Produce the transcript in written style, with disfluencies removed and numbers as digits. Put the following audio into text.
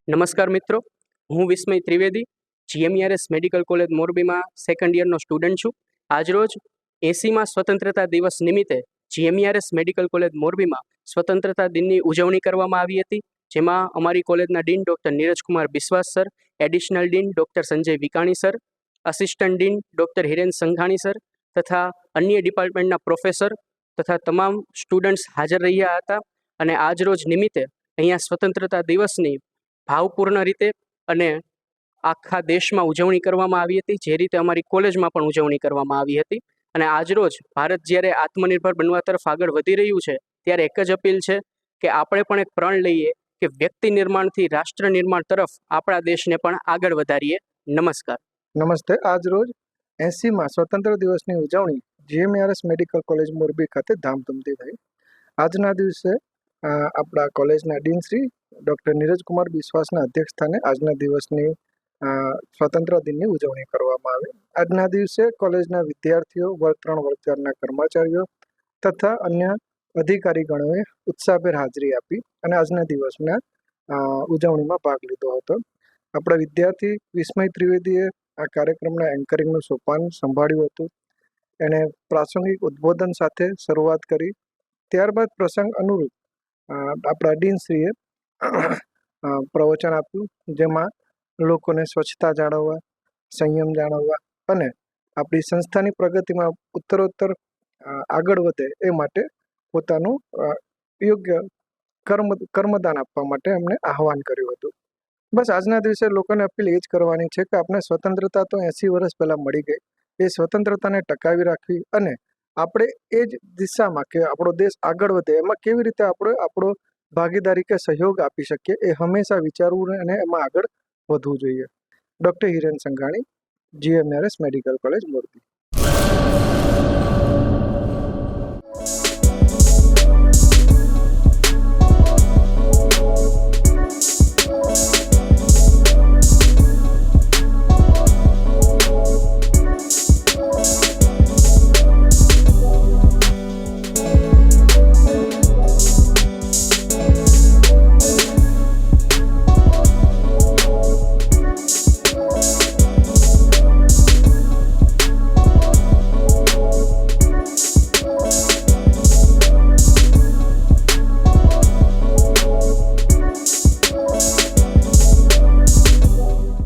નમસ્કાર મિત્રો, હું વિસ્મય ત્રિવેદી, જીએમઈઆરએસ મેડિકલ કોલેજ મોરબીમાં સેકન્ડ યરનો સ્ટુડન્ટ છું. આજરોજ 80મા સ્વતંત્રતા દિવસ નિમિત્તે જીએમઈઆરએસ મેડિકલ કોલેજ મોરબીમાં સ્વતંત્રતા દિનની ઉજવણી કરવામાં આવી હતી, જેમાં અમારી કોલેજના dean doctor Neerajkumar Biswas sir, additional dean doctor Sanjay Vikani sir, assistant dean doctor Hiren Sanghani sir તથા અન્ય ડિપાર્ટમેન્ટના પ્રોફેસર તથા તમામ સ્ટુડન્ટ્સ હાજર રહ્યા હતા. અને આજરોજ નિમિત્તે અહીંયા સ્વતંત્રતા દિવસની ભાવપૂર્ણ રીતે અને આખા દેશમાં ઉજવણી કરવામાં આવી હતી, જે રીતે અમારી કોલેજમાં પણ ઉજવણી કરવામાં આવી હતી. અને આજરોજ ભારત જ્યારે આત્મનિર્ભર બનવા તરફ આગળ વધી રહ્યું છે, ત્યારે એક જ અપીલ છે કે આપણે પણ એક પ્રણ લઈએ કે વ્યક્તિ નિર્માણથી રાષ્ટ્ર નિર્માણ તરફ આપણા દેશને પણ આગળ વધારીએ. નમસ્કાર. નમસ્તે. આજ રોજ 80મા સ્વતંત્ર દિવસની ઉજવણી જીએમઈઆરએસ મેડિકલ કોલેજ મોરબી ખાતે ધામધૂમથી થઈ. આજના દિવસે આપણા કોલેજના ડીન શ્રી ડૉક્ટર નીરજકુમાર બિસ્વાસના અધ્યક્ષસ્થાને આજના દિવસની સ્વતંત્ર દિનની ઉજવણી કરવામાં આવી. આજના દિવસે કોલેજના વિદ્યાર્થીઓ, વર્ગ 3 વર્ગ 4ના કર્મચારીઓ તથા અન્ય અધિકારીગણોએ ઉત્સાહભેર હાજરી આપી અને આજના દિવસના ઉજવણીમાં ભાગ લીધો હતો. આપણા વિદ્યાર્થી વિસ્મય ત્રિવેદીએ આ કાર્યક્રમના એન્કરિંગનું સોપાન સંભાળ્યું હતું. એણે પ્રાસંગિક ઉદ્બોધન સાથે શરૂઆત કરી. ત્યારબાદ પ્રસંગ અનુરૂપ આપણા ડીનશ્રીએ પ્રવચન આપ્યું, જેમાં લોકોને સ્વચ્છતા જાળવવા, સંયમ જાળવવા અને આપણી સંસ્થાની પ્રગતિમાં ઉત્તરોત્તર આગળ વધે એ માટે પોતાનું યોગ્ય કર્મદાન આપવા માટે એમણે આહવાન કર્યું હતું. બસ આજના દિવસે લોકોને અપીલ એ જ કરવાની છે કે આપણે સ્વતંત્રતા તો 80 વર્ષ પહેલાં મળી ગઈ, એ સ્વતંત્રતાને ટકાવી રાખવી અને આપણે એ જ દિશામાં કે આપણો દેશ આગળ વધે એમાં કેવી રીતે આપણે આપણો ભાગીદારી કે સહયોગ આપી શકીએ એ હંમેશા વિચારવું અને એમાં આગળ વધવું જોઈએ. Doctor Hiren Sanghani, GMERS medical college Morbi.